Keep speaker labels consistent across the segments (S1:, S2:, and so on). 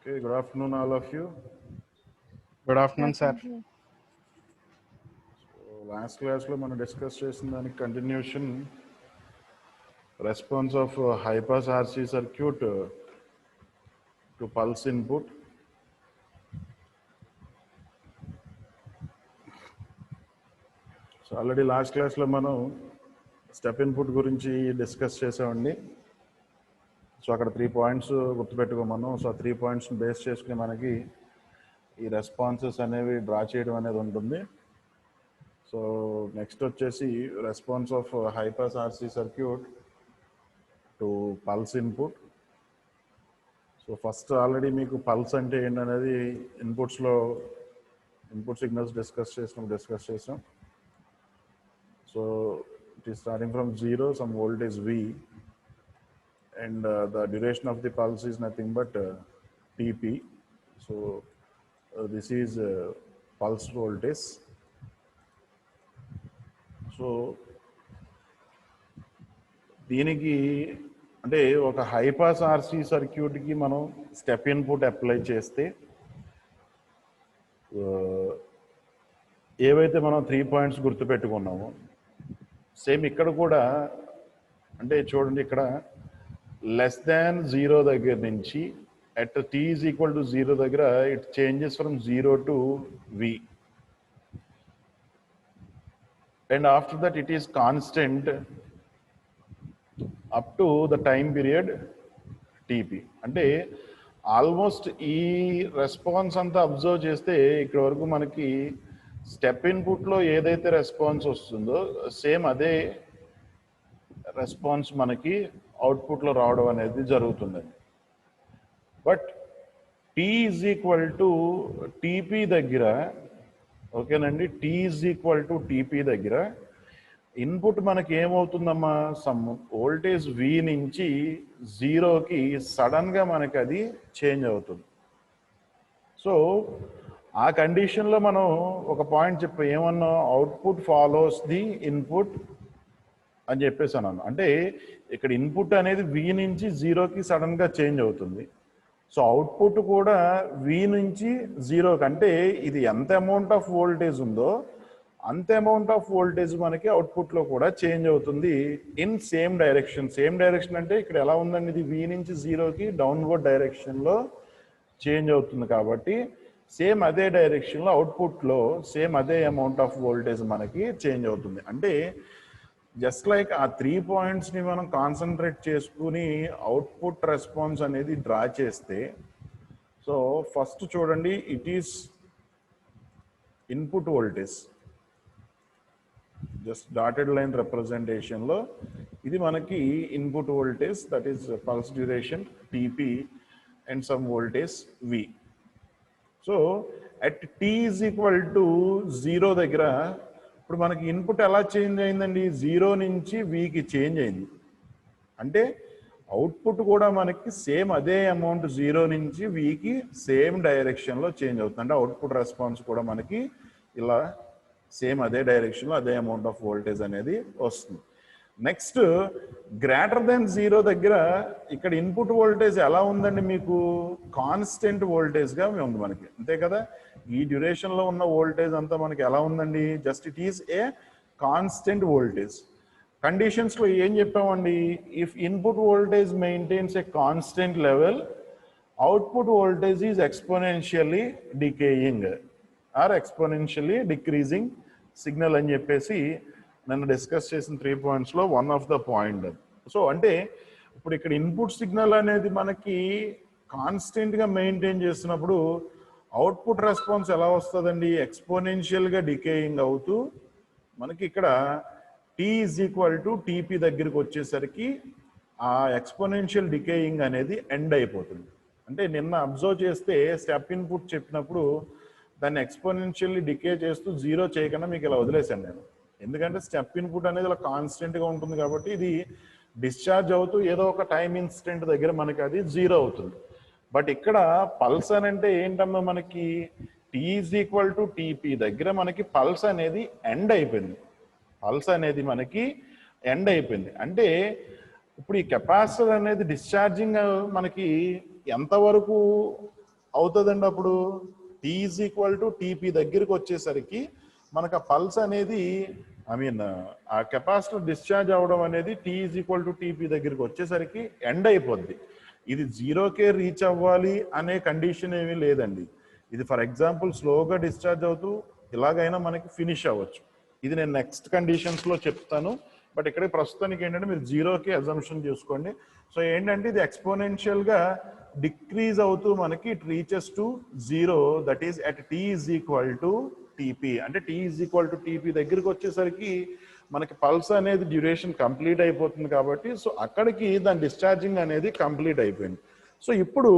S1: Okay, good afternoon, all of you.
S2: Good afternoon, sir.
S1: Last class lo మనం discuss చేసిన దానికి continuation response of high pass RC circuit to pulse input. So already last క్లాస్లో మనం step input గురించి discuss చేసామండి. So అక్కడ 3 points గుర్తుపెట్టుకోమన్నాం. So 3 పాయింట్స్ని base చేసుకుని మనకి ఈ రెస్పాన్సెస్ అనేవి డ్రా చేయడం అనేది ఉంటుంది. సో నెక్స్ట్ వచ్చేసి response of high pass RC circuit to pulse input. So first already మీకు పల్స్ అంటే ఏంటనేది ఇన్పుట్స్లో ఇన్పుట్ సిగ్నల్స్ డిస్కస్ చేసాం. So it is starting from 0, some voltage V, and the duration of the pulse is nothing but TP. So this is pulse voltage. So దీనికి అంటే ఒక high pass RC సర్క్యూట్కి మనం step input apply చేస్తే ఏవైతే మనం 3 points గుర్తుపెట్టుకున్నామో same ఇక్కడ కూడా అంటే చూడండి, ఇక్కడ లెస్ దాన్ 0 దగ్గర నుంచి at t is equal to 0 దగ్గర it changes from 0 to V, and after that it is constant up to the time period TP. అంటే ఆల్మోస్ట్ ఈ రెస్పాన్స్ అంతా అబ్జర్వ్ చేస్తే ఇక్కడ వరకు మనకి స్టెప్ ఇన్పుట్లో ఏదైతే రెస్పాన్స్ వస్తుందో సేమ్ అదే రెస్పాన్స్ మనకి అవుట్పుట్లో రావడం అనేది జరుగుతుందండి. But T is equal to TP దగ్గర, ఓకేనండి, T is equal to TP దగ్గర ఇన్పుట్ మనకి ఏమవుతుందమ్మా, సమ్ వోల్టేజ్ V నుంచి 0కి సడన్గా మనకి అది చేంజ్ అవుతుంది. సో ఆ కండిషన్లో మనం ఒక పాయింట్ ఏమన్నా అవుట్పుట్ ఫాలోస్ ది ఇన్పుట్ అని చెప్పేసి అన్నాను. అంటే ఇక్కడ ఇన్పుట్ అనేది V నుంచి 0కి సడన్గా చేంజ్ అవుతుంది. సో అవుట్పుట్ కూడా V నుంచి 0కి, అంటే ఇది ఎంత అమౌంట్ ఆఫ్ వోల్టేజ్ ఉందో అంత అమౌంట్ ఆఫ్ వోల్టేజ్ మనకి అవుట్పుట్లో కూడా చేంజ్ అవుతుంది in same direction. Same direction అంటే ఇక్కడ ఎలా ఉందండి, ఇది V నుంచి 0కి డౌన్వర్డ్ డైరెక్షన్లో చేంజ్ అవుతుంది కాబట్టి సేమ్ అదే డైరెక్షన్లో అవుట్పుట్లో సేమ్ అదే అమౌంట్ ఆఫ్ వోల్టేజ్ మనకి చేంజ్ అవుతుంది. అంటే జస్ట్ లైక్ ఆ 3 పాయింట్స్ని మనం కాన్సన్ట్రేట్ చేసుకుని అవుట్పుట్ రెస్పాన్స్ అనేది డ్రా చేస్తే, సో ఫస్ట్ చూడండి, it is input voltage, just dotted line రిప్రజెంటేషన్లో ఇది మనకి input voltage, that is pulse duration TP and some voltage V. So at T is equal to 0 దగ్గర ఇప్పుడు మనకి ఇన్పుట్ ఎలా చేంజ్ అయిందండి, 0 నుంచి Vకి చేంజ్ అయింది. అంటే అవుట్పుట్ కూడా మనకి సేమ్ అదే అమౌంట్ 0 నుంచి Vకి సేమ్ డైరెక్షన్లో చేంజ్ అవుతుంది. అంటే అవుట్పుట్ రెస్పాన్స్ కూడా మనకి ఇలా సేమ్ అదే డైరెక్షన్లో అదే అమౌంట్ ఆఫ్ వోల్టేజ్ అనేది వస్తుంది. నెక్స్ట్ గ్రేటర్ దెన్ 0 దగ్గర ఇక్కడ ఇన్పుట్ వోల్టేజ్ ఎలా ఉందండి, మీకు కాన్స్టెంట్ వోల్టేజ్గా ఉంది మనకి, అంతే కదా. ఈ డ్యూరేషన్లో ఉన్న వోల్టేజ్ అంతా మనకి ఎలా ఉందండి, just it is a constant voltage. కండిషన్స్లో ఏం చెప్పామండి, if input voltage maintains a constant level output voltage is exponentially decaying or exponentially decreasing signal అని చెప్పేసి నన్ను డిస్కస్ చేసిన 3 పాయింట్స్లో one of the point. So అంటే ఇప్పుడు ఇక్కడ ఇన్పుట్ సిగ్నల్ అనేది మనకి కాన్స్టెంట్గా మెయింటైన్ చేస్తున్నప్పుడు అవుట్పుట్ రెస్పాన్స్ ఎలా వస్తుందండి, ఎక్స్పోనెన్షియల్గా డికేయింగ్ అవుతూ మనకి ఇక్కడ T is equal to TP దగ్గరికి వచ్చేసరికి ఆ ఎక్స్పోనెన్షియల్ డికేయింగ్ అనేది ఎండ్ అయిపోతుంది. అంటే నిన్న అబ్జర్వ్ చేస్తే స్టెప్ ఇన్పుట్ చెప్పినప్పుడు దాన్ని ఎక్స్పోనెన్షియల్లీ డికే చేస్తూ 0 చేయకుండా మీకు ఇలా వదిలేశాను నేను. ఎందుకంటే స్టెప్ ఇన్పుట్ అనేది ఇలా కాన్స్టెంట్గా ఉంటుంది కాబట్టి ఇది డిశ్చార్జ్ అవుతూ ఏదో ఒక టైం ఇన్స్టెంట్ దగ్గర మనకి అది 0 అవుతుంది. బట్ ఇక్కడ పల్స్ అని అంటే ఏంటమ్మా, మనకి T is equal to TP దగ్గర మనకి పల్స్ అనేది ఎండ్ అయిపోయింది. పల్స్ అనేది మనకి ఎండ్ అయిపోయింది. అంటే ఇప్పుడు ఈ కెపాసిటర్ అనేది డిశ్చార్జింగ్ మనకి ఎంతవరకు అవుతుందండి. అప్పుడు T is equal to TP దగ్గరికి వచ్చేసరికి మనకు ఆ పల్స్ అనేది ఆ కెపాసిటర్ డిశ్చార్జ్ అవ్వడం అనేది T is equal to TP దగ్గరికి వచ్చేసరికి ఎండ్ అయిపోద్ది. ఇది జీరోకే రీచ్ అవ్వాలి అనే కండిషన్ ఏమీ లేదండి. ఇది ఫర్ ఎగ్జాంపుల్ స్లోగా డిశ్చార్జ్ అవుతూ ఇలాగైనా మనకి ఫినిష్ అవ్వచ్చు. ఇది నేను నెక్స్ట్ కండిషన్స్లో చెప్తాను. బట్ ఇక్కడ ప్రస్తుతానికి ఏంటంటే మీరు జీరోకి అజంప్షన్ చేసుకోండి. సో ఏంటంటే ఇది ఎక్స్పోనెన్షియల్గా డిక్రీజ్ అవుతూ మనకి it reaches to zero, that is at T is equal to TP. అంటే T is equal to TP దగ్గరికి వచ్చేసరికి మనకి పల్స్ అనేది డ్యూరేషన్ కంప్లీట్ అయిపోతుంది కాబట్టి సో అక్కడికి దాని డిశ్చార్జింగ్ అనేది కంప్లీట్ అయిపోయింది. సో ఇప్పుడు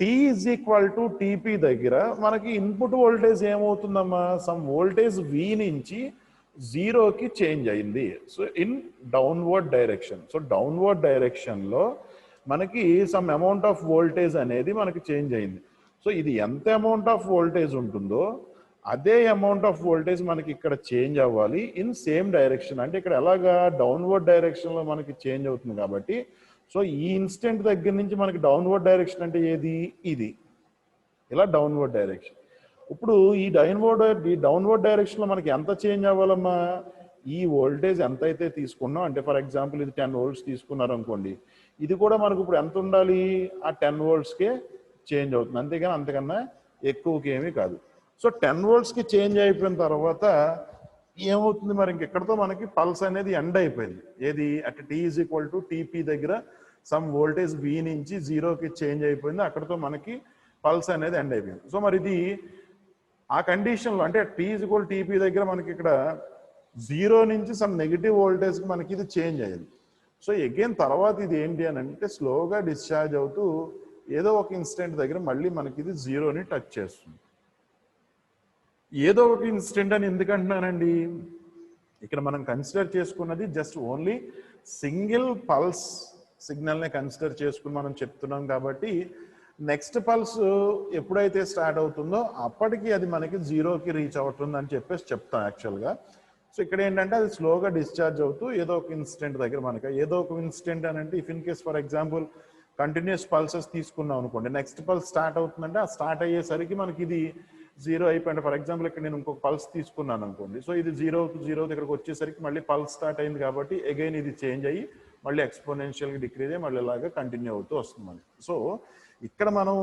S1: T is equal to TP దగ్గర మనకి ఇన్పుట్ వోల్టేజ్ ఏమవుతుందమ్మా, సమ్ వోల్టేజ్ వి నుంచి జీరోకి చేంజ్ అయింది. So in downward direction. So downward డైరెక్షన్లో మనకి సమ్ అమౌంట్ ఆఫ్ వోల్టేజ్ అనేది మనకి చేంజ్ అయింది. సో ఇది ఎంత అమౌంట్ ఆఫ్ వోల్టేజ్ ఉంటుందో అదే అమౌంట్ ఆఫ్ వోల్టేజ్ మనకి ఇక్కడ చేంజ్ అవ్వాలి ఇన్ సేమ్ డైరెక్షన్. అంటే ఇక్కడ ఎలాగా డౌన్వర్డ్ డైరెక్షన్లో మనకి చేంజ్ అవుతుంది కాబట్టి సో ఈ ఇన్స్టెంట్ దగ్గర నుంచి మనకి డౌన్వర్డ్ డైరెక్షన్ అంటే ఏది, ఇది ఇలా డౌన్వర్డ్ డైరెక్షన్. ఇప్పుడు ఈ డౌన్వర్డ్ డైరెక్షన్లో మనకి ఎంత చేంజ్ అవ్వాలమ్మా, ఈ వోల్టేజ్ ఎంత అయితే తీసుకున్నాం అంటే ఫర్ ఎగ్జాంపుల్ ఇది 10 volts తీసుకున్నారు అనుకోండి, ఇది కూడా మనకు ఇప్పుడు ఎంత ఉండాలి, ఆ 10 voltsకే చేంజ్ అవుతుంది, అంతేగాని అంతకన్నా ఎక్కువకి ఏమీ కాదు. సో 10 voltsకి చేంజ్ అయిపోయిన తర్వాత ఏమవుతుంది మరి, ఇంకెక్కడితో మనకి పల్స్ అనేది ఎండ్ అయిపోయింది. ఏది, at T is equal to TP దగ్గర సమ్ వోల్టేజ్ వి నుంచి జీరోకి చేంజ్ అయిపోయింది, అక్కడితో మనకి పల్స్ అనేది ఎండ్ అయిపోయింది. సో మరి ఇది ఆ కండిషన్లో అంటే టీ ఈజ్ ఈక్వల్ టీపీ దగ్గర మనకి ఇక్కడ జీరో నుంచి సమ్ నెగిటివ్ వోల్టేజ్కి మనకి ఇది చేంజ్ అయ్యింది. సో అగైన్ తర్వాత ఇది ఏంటి అని అంటే స్లోగా డిశ్చార్జ్ అవుతూ ఏదో ఒక ఇన్స్టెంట్ దగ్గర మళ్ళీ మనకి ఇది జీరోని టచ్ చేస్తుంది. ఏదో ఒక ఇన్స్టెంట్ అని ఎందుకంటున్నానండి, ఇక్కడ మనం కన్సిడర్ చేసుకున్నది జస్ట్ ఓన్లీ సింగిల్ పల్స్ సిగ్నల్ని కన్సిడర్ చేసుకుని మనం చెప్తున్నాం కాబట్టి నెక్స్ట్ పల్స్ ఎప్పుడైతే స్టార్ట్ అవుతుందో అప్పటికి అది మనకి జీరోకి రీచ్ అవుతుంది అని చెప్పేసి చెప్తాం యాక్చువల్గా. సో ఇక్కడ ఏంటంటే అది స్లోగా డిశ్చార్జ్ అవుతూ ఏదో ఒక ఇన్స్టెంట్ దగ్గర మనకి ఏదో ఒక ఇన్స్టెంట్ అని అంటే if in case for example continuous pulses తీసుకున్నాం అనుకోండి, నెక్స్ట్ పల్స్ స్టార్ట్ అవుతుందంటే ఆ స్టార్ట్ అయ్యేసరికి మనకి ఇది జీరో అయిపోయింది. ఫర్ ఎగ్జాంపుల్ ఇక్కడ నేను ఇంకొక పల్స్ తీసుకున్నాను అనుకోండి, సో ఇది జీరో దగ్గరకు వచ్చేసరికి మళ్ళీ పల్స్ స్టార్ట్ అయింది కాబట్టి అగైన్ ఇది చేంజ్ అయ్యి మళ్ళీ ఎక్స్పోనెన్షియల్గా డిక్రీజ్ అయ్యి మళ్ళీ ఇలాగా కంటిన్యూ అవుతూ వస్తుంది మనకి. సో ఇక్కడ మనం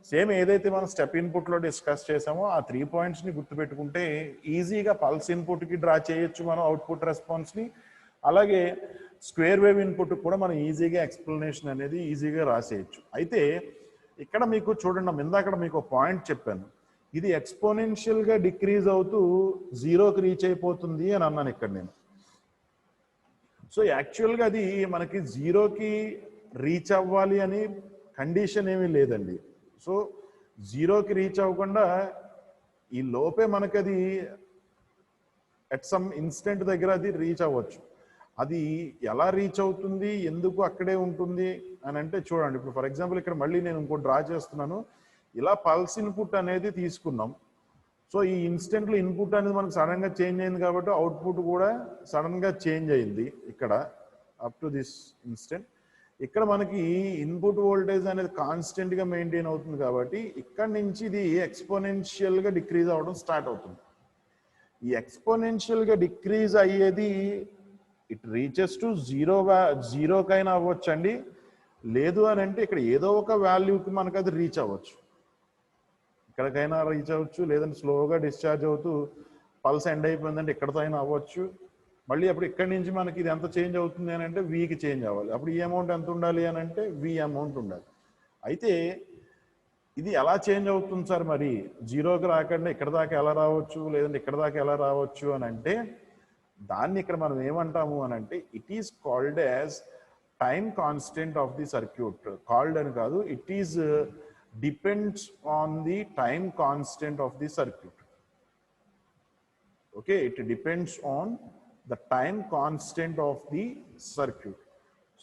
S1: సేమ్ ఏదైతే మనం స్టెప్ ఇన్పుట్లో డిస్కస్ చేసామో ఆ 3 pointsని గుర్తుపెట్టుకుంటే ఈజీగా పల్స్ ఇన్పుట్కి డ్రా చేయొచ్చు మనం అవుట్పుట్ రెస్పాన్స్ని, అలాగే స్క్వేర్ వేవ్ ఇన్పుట్ కూడా మనం ఈజీగా ఎక్స్ప్లెనేషన్ అనేది ఈజీగా రాసేయచ్చు. అయితే ఇక్కడ మీకు చూడండి, ఇందాక మీకు పాయింట్ చెప్పాను, ఇది ఎక్స్పోనెన్షియల్గా డిక్రీజ్ అవుతూ జీరోకి రీచ్ అయిపోతుంది అని అన్నాను ఇక్కడ నేను. సో యాక్చువల్గా అది మనకి జీరోకి రీచ్ అవ్వాలి అని కండిషన్ ఏమీ లేదండి. సో జీరోకి రీచ్ అవ్వకుండా ఈ లోపే మనకి అది అట్ సమ్ ఇన్స్టెంట్ దగ్గర అది రీచ్ అవ్వచ్చు. అది ఎలా రీచ్ అవుతుంది, ఎందుకు అక్కడే ఉంటుంది అని అంటే చూడండి, ఇప్పుడు ఫర్ ఎగ్జాంపుల్ ఇక్కడ మళ్ళీ నేను ఇంకో డ్రా చేస్తున్నాను. ఇలా పల్స్ ఇన్పుట్ అనేది తీసుకున్నాం. సో ఈ ఇన్స్టెంట్లో ఇన్పుట్ అనేది మనకు సడన్గా చేంజ్ అయింది కాబట్టి అవుట్పుట్ కూడా సడన్గా చేంజ్ అయింది ఇక్కడ అప్ టు దిస్ ఇన్స్టెంట్. ఇక్కడ మనకి ఇన్పుట్ వోల్టేజ్ అనేది కాన్స్టెంట్గా మెయింటైన్ అవుతుంది కాబట్టి ఇక్కడ నుంచి ఇది ఎక్స్పోనెన్షియల్గా డిక్రీజ్ అవ్వడం స్టార్ట్ అవుతుంది. ఈ ఎక్స్పోనెన్షియల్గా డిక్రీజ్ అయ్యేది ఇట్ రీచెస్ టు జీరోకైనా అవ్వచ్చండి, లేదు అని అంటే ఇక్కడ ఏదో ఒక వాల్యూకి మనకు అది రీచ్ అవ్వచ్చు, ఇక్కడికైనా రీచ్ అవ్వచ్చు, లేదంటే స్లోగా డిశ్చార్జ్ అవుతూ పల్స్ ఎండ్ అయిపోయిందంటే ఇక్కడతో అయినా అవ్వచ్చు. మళ్ళీ అప్పుడు ఇక్కడి నుంచి మనకి ఇది ఎంత చేంజ్ అవుతుంది అని అంటే వీకి చేంజ్ అవ్వాలి, అప్పుడు ఈ అమౌంట్ ఎంత ఉండాలి అని అంటే వి అమౌంట్ ఉండాలి. అయితే ఇది ఎలా చేంజ్ అవుతుంది సార్, మరి జీరోకి రాకుండా ఇక్కడ దాకా ఎలా రావచ్చు, లేదంటే ఇక్కడ దాకా ఎలా రావచ్చు అని అంటే దాన్ని ఇక్కడ మనం ఏమంటాము అని అంటే it is called as time constant of the circuit. Called అని కాదు, it is depends on the time constant of the circuit. Okay, it depends on the time constant of the circuit.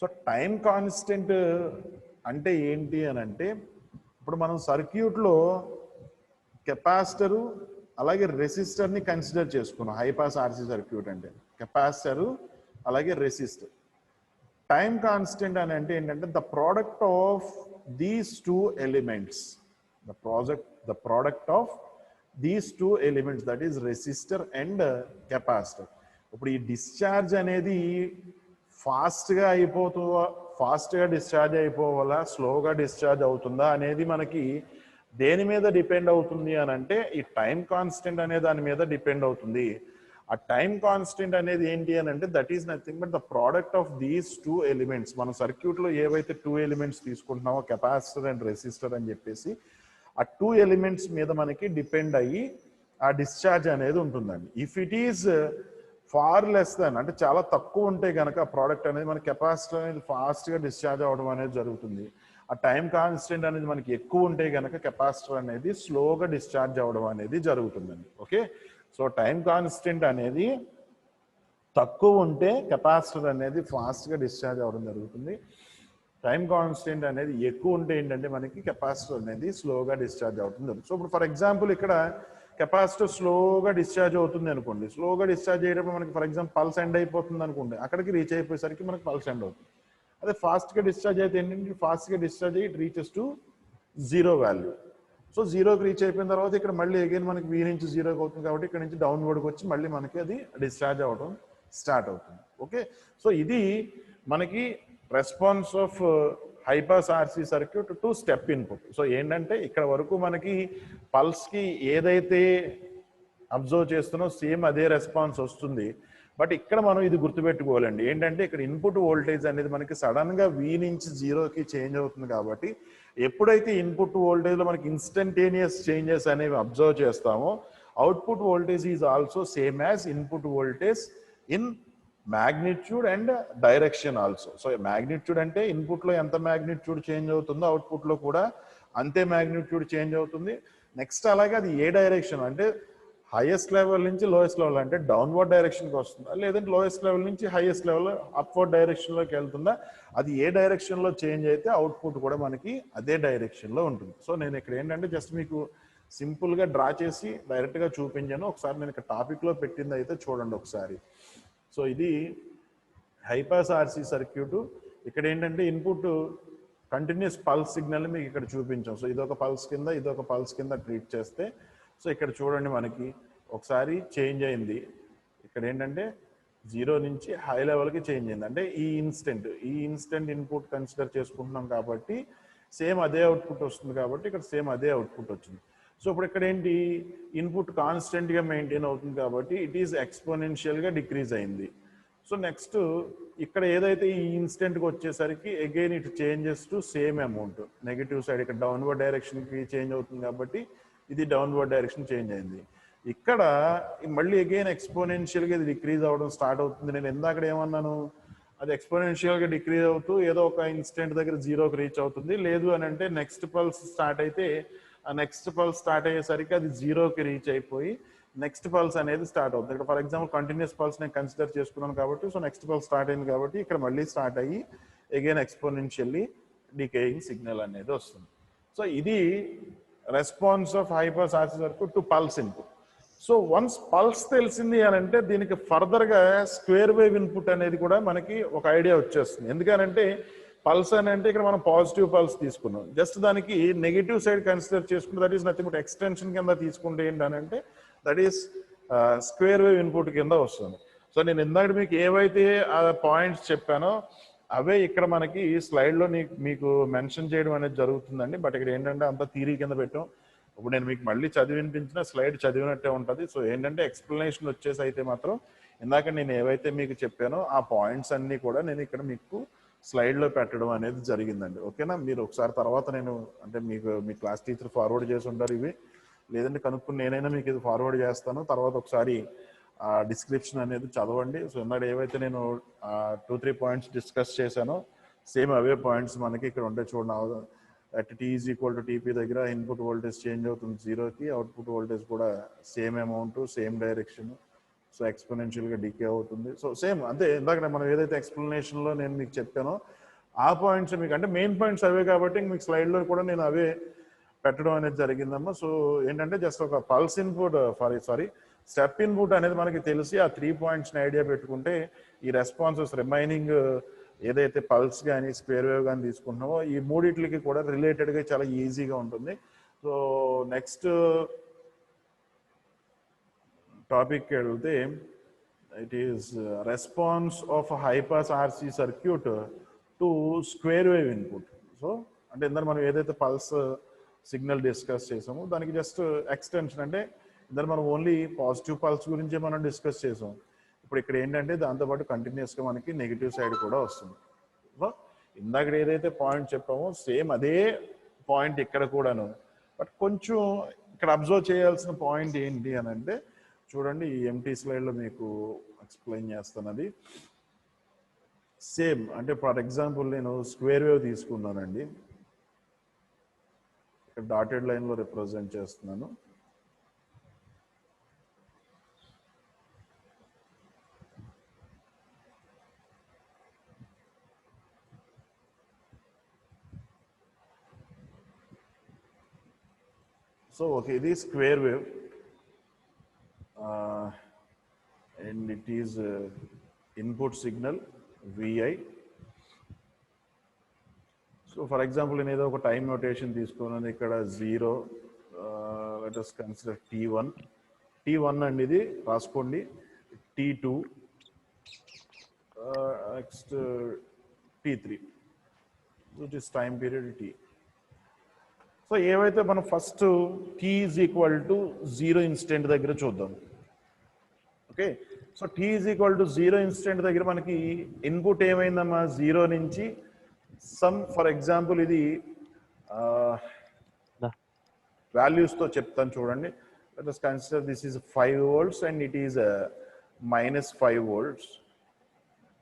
S1: So time constant అంటే ఏంటి అని అంటే ఇప్పుడు మనం సర్క్యూట్లో capacitor అలాగే రెసిస్టర్ని కన్సిడర్ చేసుకున్నాం. హైపాస్ ఆర్సీ సర్క్యూట్ అంటే కెపాసిటరు అలాగే రెసిస్టర్. టైం కాన్స్టెంట్ అని అంటే ఏంటంటే the product of these two elements, the product of these two elements, that is resistor and capacitor. ఇప్పుడు ఈ డిశ్చార్జ్ అనేది ఫాస్ట్గా డిశ్చార్జ్ అయిపోవాలా, స్లోగా డిశ్చార్జ్ అవుతుందా అనేది మనకి దేని మీద డిపెండ్ అవుతుంది అని అంటే ఈ టైం కాన్స్టెంట్ అనే దాని మీద డిపెండ్ అవుతుంది. ఆ టైం కాన్స్టెంట్ అనేది ఏంటి అని అంటే that is nothing but the product of these two elements. మన సర్క్యూట్లో ఏవైతే టూ ఎలిమెంట్స్ తీసుకుంటున్నామో కెపాసిటర్ అండ్ రెసిస్టర్ అని చెప్పేసి ఆ టూ ఎలిమెంట్స్ మీద మనకి డిపెండ్ అయ్యి ఆ డిశ్చార్జ్ అనేది ఉంటుందండి. If it is far less than అంటే చాలా తక్కువ ఉంటే కనుక ఆ ప్రోడక్ట్ అనేది మన కెపాసిటర్ అనేది ఫాస్ట్గా డిశ్చార్జ్ అవ్వడం అనేది జరుగుతుంది. ఆ టైం కాన్స్టెంట్ అనేది మనకి ఎక్కువ ఉంటే కనుక కెపాసిటర్ అనేది స్లోగా డిశ్చార్జ్ అవ్వడం అనేది జరుగుతుందండి. ఓకే, సో టైం కాన్స్టెంట్ అనేది తక్కువ ఉంటే కెపాసిటర్ అనేది ఫాస్ట్గా డిశ్చార్జ్ అవ్వడం జరుగుతుంది. టైం కాన్స్టెంట్ అనేది ఎక్కువ ఉంటే ఏంటంటే మనకి కెపాసిటర్ అనేది స్లోగా డిశ్చార్జ్ అవుతుంది. సో ఇప్పుడు ఫర్ ఎగ్జాంపుల్ ఇక్కడ కెపాసిటర్ స్లోగా డిశ్చార్జ్ అవుతుంది అనుకోండి. స్లోగా డిశ్చార్జ్ అయ్యేటప్పుడు మనకి ఫర్ ఎగ్జాంపుల్ పల్స్ ఎండ్ అయిపోతుంది అనుకోండి, అక్కడికి రీచ్ అయిపోయేసరికి మనకి పల్స్ ఎండ్ అవుతుంది. అదే ఫాస్ట్గా డిశ్చార్జ్ అయితే ఏంటంటే ఫాస్ట్గా డిశ్చార్జ్ అయ్యి it reaches to zero value. So జీరోకి రీచ్ అయిపోయిన తర్వాత ఇక్కడ మళ్ళీ అగైన్ మనకి V నుంచి జీరోకి అవుతుంది కాబట్టి ఇక్కడ నుంచి డౌన్వర్డ్కి వచ్చి మళ్ళీ మనకి అది డిశ్చార్జ్ అవ్వడం స్టార్ట్ అవుతుంది. ఓకే, సో ఇది మనకి response of high pass RC circuit to step input. So ఏంటంటే ఇక్కడ వరకు మనకి పల్స్కి ఏదైతే అబ్జర్వ్ చేస్తున్నో సేమ్ అదే రెస్పాన్స్ వస్తుంది. బట్ ఇక్కడ మనం ఇది గుర్తుపెట్టుకోవాలండి, ఏంటంటే ఇక్కడ ఇన్పుట్ వోల్టేజ్ అనేది మనకి సడన్గా V నుంచి జీరోకి చేంజ్ అవుతుంది కాబట్టి ఎప్పుడైతే ఇన్పుట్ వోల్టేజ్లో మనకి ఇన్స్టంటేనియస్ చేంజెస్ అనేవి అబ్జర్వ్ చేస్తామో output voltage is also same as input voltage in magnitude and direction also. So magnitude అంటే ఇన్పుట్లో ఎంత మ్యాగ్నిట్యూడ్ చేంజ్ అవుతుందో అవుట్పుట్లో కూడా అంతే మ్యాగ్నిట్యూడ్ చేంజ్ అవుతుంది. నెక్స్ట్ అలాగే అది ఏ డైరెక్షన్ అంటే హైయెస్ట్ లెవెల్ నుంచి లోయెస్ట్ లెవెల్ అంటే డౌన్వర్డ్ డైరెక్షన్కి వస్తుందా, లేదంటే లోయెస్ట్ లెవెల్ నుంచి హైయెస్ట్ లెవెల్ అప్వర్డ్ డైరెక్షన్లోకి వెళ్తుందా, అది ఏ డైరెక్షన్లో చేంజ్ అయితే అవుట్పుట్ కూడా మనకి అదే డైరెక్షన్లో ఉంటుంది. సో నేను ఇక్కడ ఏంటంటే జస్ట్ మీకు సింపుల్గా డ్రా చేసి డైరెక్ట్గా చూపించాను. ఒకసారి నేను ఇక్కడ టాపిక్లో పెట్టింది అయితే చూడండి ఒకసారి. సో ఇది హైపాస్ RC సర్క్యూటు. ఇక్కడ ఏంటంటే ఇన్పుట్ కంటిన్యూస్ పల్స్ సిగ్నల్ మీకు ఇక్కడ చూపించాం. సో ఇదొక పల్స్ కింద ఇదొక పల్స్ కింద ట్రీట్ చేస్తే సో ఇక్కడ చూడండి మనకి ఒకసారి చేంజ్ అయింది. ఇక్కడ ఏంటంటే జీరో నుంచి హై లెవెల్కి చేంజ్ అయింది. అంటే ఈ ఇన్స్టెంట్ ఇన్పుట్ కన్సిడర్ చేసుకుంటున్నాం కాబట్టి సేమ్ అదే అవుట్పుట్ వస్తుంది కాబట్టి ఇక్కడ సేమ్ అదే అవుట్పుట్ వచ్చింది. సో ఇప్పుడు ఇక్కడ ఏంటి ఇన్పుట్ కాన్స్టెంట్గా మెయింటైన్ అవుతుంది కాబట్టి ఇట్ ఈస్ ఎక్స్పోనెన్షియల్గా డిక్రీజ్ అయింది. సో నెక్స్ట్ ఇక్కడ ఏదైతే ఈ ఇన్స్టెంట్కి వచ్చేసరికి again it changes to same amount. Negative side ఇక్కడ డౌన్వర్డ్ డైరెక్షన్కి చేంజ్ అవుతుంది కాబట్టి ఇది డౌన్వర్డ్ డైరెక్షన్ చేంజ్ అయింది. ఇక్కడ మళ్ళీ అగైన్ ఎక్స్పోనెన్షియల్గా ఇది డిక్రీజ్ అవ్వడం స్టార్ట్ అవుతుంది. నేను ఇందాక ఏమన్నాను, అది ఎక్స్పోనెన్షియల్గా డిక్రీజ్ అవుతూ ఏదో ఒక ఇన్స్టెంట్ దగ్గర జీరోకి రీచ్ అవుతుంది. లేదు అని అంటే నెక్స్ట్ పల్స్ స్టార్ట్ అయితే ఆ నెక్స్ట్ పల్స్ స్టార్ట్ అయ్యేసరికి అది జీరోకి రీచ్ అయిపోయి నెక్స్ట్ పల్స్ అనేది స్టార్ట్ అవుతుంది. ఇక్కడ ఫర్ ఎగ్జాంపుల్ కంటిన్యూస్ పల్స్ నేను కన్సిడర్ చేసుకున్నాను కాబట్టి సో నెక్స్ట్ పల్స్ స్టార్ట్ అయింది కాబట్టి ఇక్కడ మళ్ళీ స్టార్ట్ అయ్యి అగైన్ ఎక్స్పోనెన్షియల్లీ డికేయింగ్ సిగ్నల్ అనేది వస్తుంది. సో ఇది response of high pass RC circuit to pulse input. So once pulse తెలిసింది అని అంటే దీనికి ఫర్దర్గా స్క్వేర్ వేవ్ ఇన్పుట్ అనేది కూడా మనకి ఒక ఐడియా వచ్చేస్తుంది. ఎందుకనంటే పల్స్ అని అంటే ఇక్కడ మనం పాజిటివ్ పల్స్ తీసుకున్నాం, జస్ట్ దానికి నెగిటివ్ సైడ్ కన్సిడర్ చేసుకుంటే that is nothing but extension కింద తీసుకుంటే ఏంటంటే that is square wave input కింద వస్తుంది. సో నేను ఇందాక మీకు ఏవైతే ఆ పాయింట్స్ చెప్పానో అవే ఇక్కడ మనకి స్లైడ్లో మీకు మెన్షన్ చేయడం అనేది జరుగుతుందండి. బట్ ఇక్కడ ఏంటంటే అంత థియరీ కింద పెట్టాం. ఇప్పుడు నేను మీకు మళ్ళీ చదివి వినిపించిన స్లైడ్ చదివినట్టే ఉంటుంది. సో ఏంటంటే ఎక్స్ప్లెనేషన్ వచ్చేసి అయితే మాత్రం ఇందాక నేను ఏవైతే మీకు చెప్పానో ఆ పాయింట్స్ అన్నీ కూడా నేను ఇక్కడ మీకు స్లైడ్లో పెట్టడం అనేది జరిగిందండి. ఓకేనా, మీరు ఒకసారి తర్వాత నేను అంటే మీకు మీ క్లాస్ టీచర్ ఫార్వర్డ్ చేసి ఉంటారు ఇవి, లేదంటే కనుక్కుని నేనైనా మీకు ఇది ఫార్వర్డ్ చేస్తాను. తర్వాత ఒకసారి డిస్క్రిప్షన్ అనేది చదవండి. సో ఇందాక ఏవైతే నేను 2-3 పాయింట్స్ డిస్కస్ చేశానో సేమ్ అవే పాయింట్స్ మనకి ఇక్కడ ఉంటే చూడండి. At T is equal to TP దగ్గర ఇన్పుట్ వోల్టేజ్ చేంజ్ అవుతుంది జీరోకి, అవుట్పుట్ వోల్టేజ్ కూడా same amount same direction. So ఎక్స్పోనెన్షియల్గా డికే అవుతుంది. సో సేమ్ అంతే ఇందాక మనం ఏదైతే ఎక్స్ప్లెనేషన్లో నేను మీకు చెప్పానో ఆ పాయింట్స్ మీకు అంటే మెయిన్ పాయింట్స్ అవే కాబట్టి మీకు స్లైడ్లో కూడా నేను అవే పెట్టడం అనేది జరిగిందమ్మా. సో ఏంటంటే జస్ట్ ఒక పల్స్ ఇన్పుట్ స్టెప్ ఇన్పుట్ అనేది మనకి తెలిసి ఆ 3 పాయింట్స్ని ఐడియా పెట్టుకుంటే ఈ రెస్పాన్సెస్ రిమైనింగ్ ఏదైతే పల్స్ కానీ స్క్వేర్ వేవ్ కానీ తీసుకుంటున్నామో ఈ మూడిట్లకి కూడా రిలేటెడ్గా చాలా ఈజీగా ఉంటుంది. సో నెక్స్ట్ టాపిక్ వెళ్తే it is response of a high pass RC circuit to square wave input. So అంటే ఇందాక మనం ఏదైతే పల్స్ సిగ్నల్ డిస్కస్ చేసామో దానికి జస్ట్ ఎక్స్టెన్షన్. అంటే ఇందాక మనం ఓన్లీ పాజిటివ్ పల్స్ గురించే మనం డిస్కస్ చేసాం. ఇప్పుడు ఇక్కడ ఏంటంటే దాంతోపాటు కంటిన్యూస్గా మనకి నెగిటివ్ సైడ్ కూడా వస్తుంది. సో ఇందాక ఏదైతే పాయింట్ చెప్పామో సేమ్ అదే పాయింట్ ఇక్కడ కూడాను. బట్ కొంచెం ఇక్కడ అబ్జర్వ్ చేయాల్సిన పాయింట్ ఏంటి అని అంటే చూడండి, ఈ ఎంటీ స్లైడ్లో మీకు ఎక్స్ప్లెయిన్ చేస్తున్నది సేమ్. అంటే ఫర్ ఎగ్జాంపుల్ నేను స్క్వేర్ వేవ్ తీసుకున్నానండి, ఇక్కడ డాటెడ్ లైన్లో రిప్రజెంట్ చేస్తున్నాను. సో ఓకే, ఇది square wave and it is input signal Vi. So for example నేను ఏదో ఒక టైం నోటేషన్ తీసుకున్నాను. ఇక్కడ 0, let us consider T1 అండి, ఇది రాసుకోండి. T2, next T3, which is time period T. So ఏవైతే మనం first T is equal to 0 instant దగ్గర చూద్దాం. Okay, so T is equal to 0 instant దగ్గర మనకి ఇన్పుట్ ఏమైందమ్మా 0 నుంచి సమ్, ఫర్ ఎగ్జాంపుల్ ఇది వాల్యూస్తో చెప్తాను చూడండి. Let us consider this is 5 volts and it is -5 volts.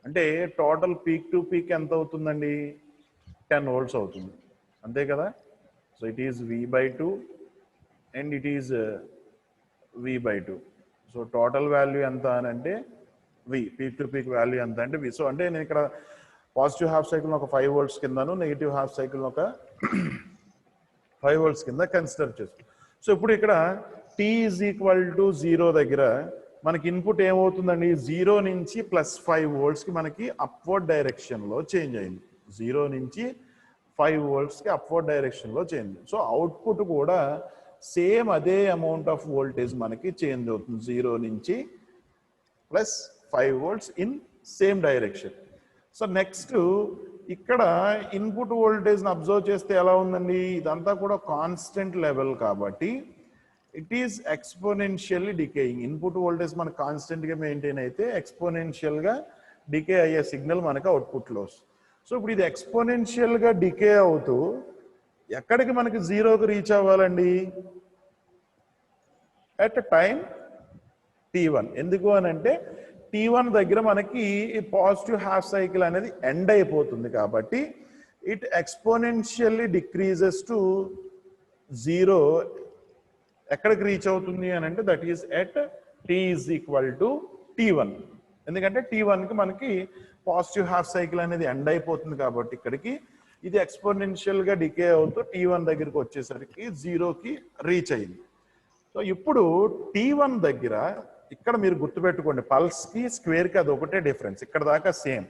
S1: అంటే టోటల్ పీక్ టు పీక్ ఎంత అవుతుందండి? 10 volts అవుతుంది, అంతే కదా. So it is V/2 and it is V/2. So total value ఎంత అని అంటే V, peak to peak value ఎంత అంటే V. సో అంటే నేను ఇక్కడ పాజిటివ్ హాఫ్ సైకిల్ ఒక 5 volts కిందను, నెగిటివ్ హాఫ్ సైకిల్ ఒక 5 volts కింద కన్సిడర్ చేస్తాం. సో ఇప్పుడు ఇక్కడ T ఈజ్ ఈక్వల్ టు 0 దగ్గర మనకి ఇన్పుట్ ఏమవుతుందండి? 0 నుంచి +5 voltsకి మనకి అప్వర్డ్ డైరెక్షన్లో చేంజ్ అయింది. 0 నుంచి 5 voltsకి అప్వర్డ్ డైరెక్షన్లో చేంజ్. సో అవుట్పుట్ కూడా సేమ్ అదే అమౌంట్ ఆఫ్ వోల్టేజ్ మనకి చేంజ్ అవుతుంది, 0 నుంచి +5 volts in same direction. So next ఇక్కడ ఇన్పుట్ వోల్టేజ్ని అబ్జర్వ్ చేస్తే ఎలా ఉందండి? ఇదంతా కూడా కాన్స్టెంట్ లెవెల్ కాబట్టి it is exponentially decaying. Input voltage మనకు కాన్స్టెంట్గా మెయింటైన్ అయితే ఎక్స్పోనెన్షియల్గా డికే అయ్యే సిగ్నల్ మనకు అవుట్పుట్లో వస్తుంది. సో ఇప్పుడు ఇది ఎక్స్పోనెన్షియల్గా డికే అవుతూ ఎక్కడికి మనకి 0కి రీచ్ అవ్వాలండి? At time T1. ఎందుకు అని అంటే T1 దగ్గర మనకి పాజిటివ్ హాఫ్ సైకిల్ అనేది ఎండ్ అయిపోతుంది కాబట్టి ఇట్ ఎక్స్పోనెన్షియల్లీ డిక్రీజెస్ టు 0. ఎక్కడికి రీచ్ అవుతుంది అని అంటే that is at T is equal to T1. ఎందుకంటే T1కి మనకి పాజిటివ్ హాఫ్ సైకిల్ అనేది ఎండ్ అయిపోతుంది కాబట్టి ఇక్కడికి ఇది ఎక్స్పోనెన్షియల్గా డికే అవుతూ T1 దగ్గరికి వచ్చేసరికి 0కి రీచ్ అయింది. సో ఇప్పుడు T1 దగ్గర ఇక్కడ మీరు గుర్తుపెట్టుకోండి, పల్స్కి స్క్వేర్కి అది ఒకటే డిఫరెన్స్, ఇక్కడ దాకా సేమ్.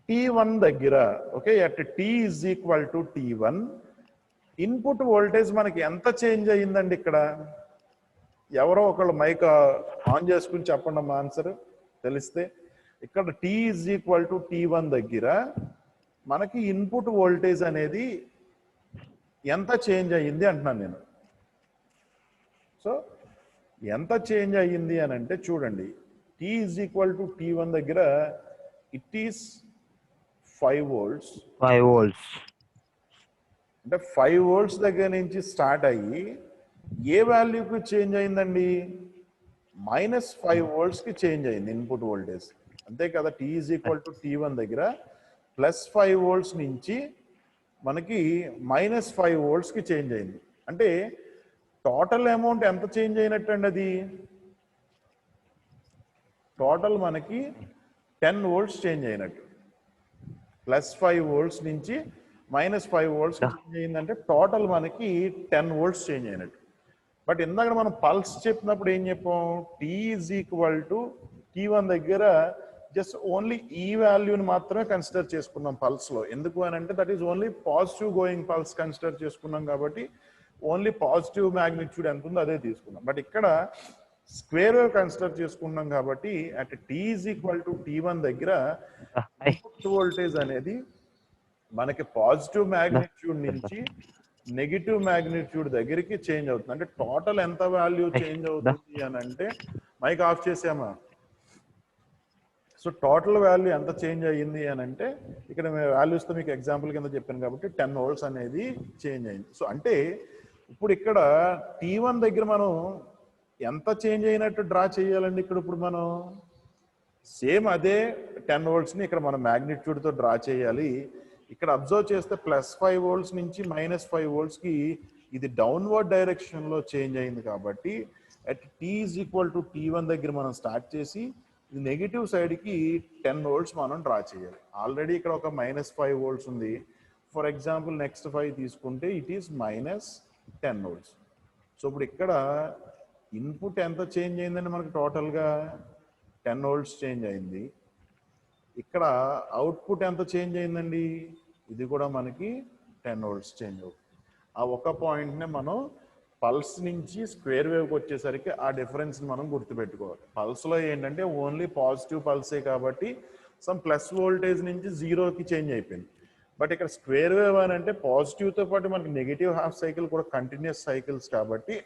S1: T1 దగ్గర okay, at T is equal to T1 input voltage మనకి ఎంత చేంజ్ అయ్యిందండి? ఇక్కడ ఎవరో ఒకళ్ళు మైక్ ఆన్ చేసుకుని చెప్పండి అమ్మా ఆన్సర్ తెలిస్తే. ఇక్కడ T is equal to T1 దగ్గర మనకి ఇన్పుట్ వోల్టేజ్ అనేది ఎంత చేంజ్ అయ్యింది అంటున్నాను నేను. సో ఎంత చేంజ్ అయ్యింది అని అంటే చూడండి, T is equal to T1 దగ్గర ఇట్ ఈస్ 5 volts.
S3: 5 volts.
S1: అంటే 5 volts దగ్గర నుంచి స్టార్ట్ అయ్యి ఏ వాల్యూకి చేంజ్ అయిందండి? -5 voltsకి చేంజ్ అయింది ఇన్పుట్ వోల్టేజ్, అంతే కదా. T is equal to T1 దగ్గర +5 volts నుంచి మనకి -5 voltsకి చేంజ్ అయింది. అంటే టోటల్ అమౌంట్ ఎంత చేంజ్ అయినట్టు అండి? అది టోటల్ మనకి 10 volts చేంజ్ అయినట్టు. +5 volts నుంచి -5 volts చేంజ్ అయిందంటే టోటల్ మనకి 10 volts చేంజ్ అయినట్టు. బట్ ఇందాక మనం పల్స్ చెప్పినప్పుడు ఏం చెప్పాం? T is equal to T1 దగ్గర జస్ట్ ఓన్లీ ఈ వాల్యూని మాత్రమే కన్సిడర్ చేసుకున్నాం పల్స్లో. ఎందుకు అని అంటే that is only positive going pulse consider చేసుకున్నాం కాబట్టి ఓన్లీ పాజిటివ్ మ్యాగ్నిట్యూడ్ ఎంత ఉందో అదే తీసుకున్నాం. బట్ ఇక్కడ స్క్వేర్ వేవ్ కన్సిడర్ చేసుకున్నాం కాబట్టి at T is equal to T1 దగ్గర ఇన్పుట్ వోల్టేజ్ అనేది మనకి పాజిటివ్ మ్యాగ్నిట్యూడ్ నుంచి నెగిటివ్ మ్యాగ్నిట్యూడ్ దగ్గరికి చేంజ్ అవుతుంది. అంటే టోటల్ ఎంత వాల్యూ చేంజ్ అవుతుంది అని అంటే, మైక్ ఆఫ్ చేసామా? సో టోటల్ వాల్యూ ఎంత చేంజ్ అయ్యింది అని అంటే, ఇక్కడ వాల్యూస్తో మీకు ఎగ్జాంపుల్ కింద చెప్పాను కాబట్టి 10 volts అనేది చేంజ్ అయింది. సో అంటే ఇప్పుడు ఇక్కడ T1 దగ్గర మనం ఎంత చేంజ్ అయినట్టు డ్రా చేయాలండి? ఇక్కడ ఇప్పుడు మనం సేమ్ అదే 10 volts ని ఇక్కడ మనం మ్యాగ్నిట్యూడ్తో డ్రా చేయాలి. ఇక్కడ అబ్జర్వ్ చేస్తే +5 volts నుంచి -5 volts కి ఇది డౌన్వర్డ్ డైరెక్షన్లో చేంజ్ అయింది కాబట్టి at T is equal to T1 దగ్గర మనం స్టార్ట్ చేసి ఇది నెగిటివ్ సైడ్కి 10 volts మనం డ్రా చేయాలి. ఆల్రెడీ ఇక్కడ ఒక -5 volts ఉంది. ఫర్ ఎగ్జాంపుల్ నెక్స్ట్ 5 తీసుకుంటే ఇట్ ఈస్ -10 volts. సో ఇప్పుడు ఇక్కడ ఇన్పుట్ ఎంత చేంజ్ అయిందండి? మనకి టోటల్గా 10 volts చేంజ్ అయింది. ఇక్కడ అవుట్పుట్ ఎంత చేంజ్ అయిందండి? ఇది కూడా మనకి 10 volts చేంజ్ అవుతుంది. ఆ ఒక పాయింట్నే మనం పల్స్ నుంచి స్క్వేర్ వేవ్కి వచ్చేసరికి ఆ డిఫరెన్స్ని మనం గుర్తుపెట్టుకోవాలి. పల్స్లో ఏంటంటే ఓన్లీ పాజిటివ్ పల్సే కాబట్టి సమ్ ప్లస్ వోల్టేజ్ నుంచి 0కి చేంజ్ అయిపోయింది. బట్ ఇక్కడ స్క్వేర్ వేవ్ అని అంటే పాజిటివ్తో పాటు మనకి నెగిటివ్ హాఫ్ సైకిల్ కూడా కంటిన్యూస్ సైకిల్స్ కాబట్టి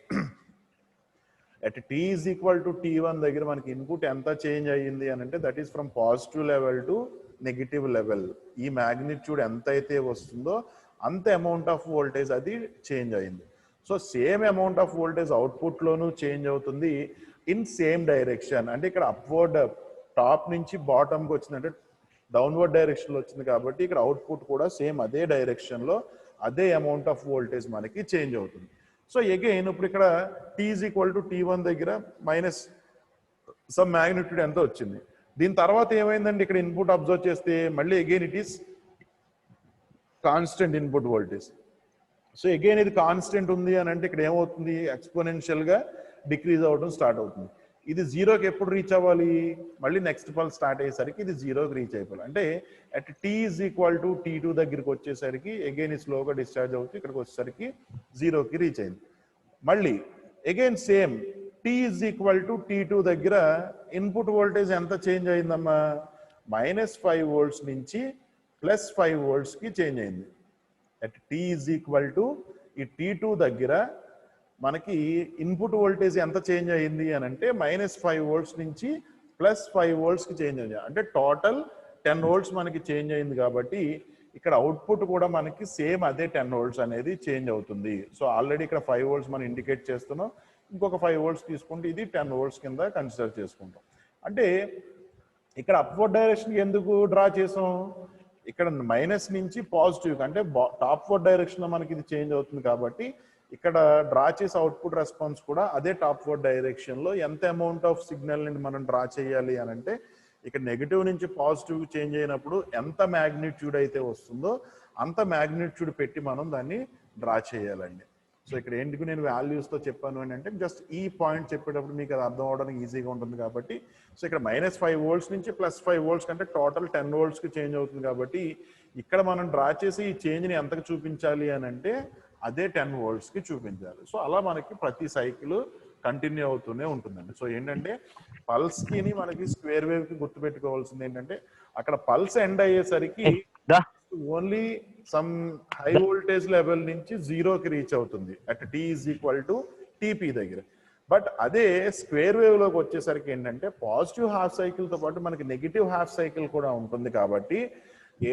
S1: at T is equal to T1 దగ్గర మనకి ఇన్పుట్ ఎంత చేంజ్ అయ్యింది అని అంటే that is from positive level to negative level. ఈ మ్యాగ్నిట్యూడ్ ఎంత అయితే వస్తుందో అంత అమౌంట్ ఆఫ్ వోల్టేజ్ అది చేంజ్ అయింది. So same amount of voltage అవుట్పుట్లోనూ చేంజ్ అవుతుంది ఇన్ సేమ్ డైరెక్షన్. అంటే ఇక్కడ అప్వర్డ్ టాప్ నుంచి బాటమ్కి వచ్చిందంటే డౌన్వర్డ్ డైరెక్షన్లో వచ్చింది కాబట్టి ఇక్కడ అవుట్పుట్ కూడా సేమ్ అదే డైరెక్షన్లో అదే అమౌంట్ ఆఫ్ వోల్టేజ్ మనకి చేంజ్ అవుతుంది. సో అగైన్ ఇప్పుడు ఇక్కడ T is equal to T1 దగ్గర మైనస్ సమ్ మ్యాగ్నిట్యూడ్ ఎంత వచ్చింది. దీని తర్వాత ఏమైందండి? ఇక్కడ ఇన్పుట్ అబ్జర్వ్ చేస్తే మళ్ళీ again it is constant input voltage. So again ఇది కాన్స్టెంట్ ఉంది అని అంటే ఇక్కడ ఏమవుతుంది? ఎక్స్పోనెన్షియల్గా డిక్రీజ్ అవ్వడం స్టార్ట్ అవుతుంది. ఇది 0కి ఎప్పుడు రీచ్ అవ్వాలి? మళ్ళీ నెక్స్ట్ పల్స్ స్టార్ట్ అయ్యేసరికి ఇది 0కి రీచ్ అయిపోవాలి. అంటే at T is equal to T2 దగ్గరికి వచ్చేసరికి అగైన్ ఈ స్లోగా డిశ్చార్జ్ అవుతుంది. ఇక్కడికి వచ్చేసరికి 0కి రీచ్ అయింది. మళ్ళీ again same T is equal to T2 దగ్గర ఇన్పుట్ వోల్టేజ్ ఎంత చేంజ్ అయిందమ్మా? -5 volts నుంచి +5 voltsకి చేంజ్ అయింది. At T is equal to ఈ T2 దగ్గర మనకి ఇన్పుట్ వోల్టేజ్ ఎంత చేంజ్ అయ్యింది అని అంటే -5 volts నుంచి +5 voltsకి చేంజ్ అయింది. అంటే టోటల్ 10 volts మనకి చేంజ్ అయింది కాబట్టి ఇక్కడ అవుట్పుట్ కూడా మనకి సేమ్ అదే 10 volts అనేది చేంజ్ అవుతుంది. సో ఆల్రెడీ ఇక్కడ 5 volts మనం ఇండికేట్ చేస్తున్నాం. ఇంకొక 5 volts తీసుకుంటే ఇది 10 volts కింద కన్సిడర్ చేసుకుంటాం. అంటే ఇక్కడ అప్వర్డ్ డైరెక్షన్ ఎందుకు డ్రా చేసాం? ఇక్కడ మైనస్ నుంచి పాజిటివ్ అంటే టాప్వర్డ్ డైరెక్షన్లో మనకి ఇది చేంజ్ అవుతుంది కాబట్టి ఇక్కడ డ్రా చేసే అవుట్పుట్ రెస్పాన్స్ కూడా అదే టాప్వర్డ్ డైరెక్షన్లో ఎంత అమౌంట్ ఆఫ్ సిగ్నల్ని మనం డ్రా చేయాలి అని అంటే ఇక్కడ నెగిటివ్ నుంచి పాజిటివ్ చేంజ్ అయినప్పుడు ఎంత మ్యాగ్నిట్యూడ్ అయితే వస్తుందో అంత మ్యాగ్నిట్యూడ్ పెట్టి మనం దాన్ని డ్రా చేయాలండి. సో ఇక్కడ ఎందుకు నేను వాల్యూస్తో చెప్పాను అని అంటే జస్ట్ ఈ పాయింట్ చెప్పేటప్పుడు మీకు అది అర్థం అవడానికి ఈజీగా ఉంటుంది కాబట్టి. సో ఇక్కడ -5 volts నుంచి +5 volts కంటే టోటల్ 10 voltsకి చేంజ్ అవుతుంది కాబట్టి ఇక్కడ మనం డ్రా చేసి ఈ చేంజ్ని ఎంతకు చూపించాలి అని అంటే అదే 10 voltsకి చూపించాలి. సో అలా మనకి ప్రతి సైకిల్ కంటిన్యూ అవుతూనే ఉంటుందండి. సో ఏంటంటే పల్స్కి మనకి స్క్వేర్ వేవ్కి గుర్తుపెట్టుకోవాల్సింది ఏంటంటే అక్కడ పల్స్ ఎండ్ అయ్యేసరికి only some high voltage level నుంచి 0కి రీచ్ అవుతుంది at T is equal to TP దగ్గర. బట్ అదే స్క్వేర్ వేవ్ లోకి వచ్చేసరికి ఏంటంటే పాజిటివ్ హాఫ్ సైకిల్తో పాటు మనకి నెగిటివ్ హాఫ్ సైకిల్ కూడా ఉంటుంది కాబట్టి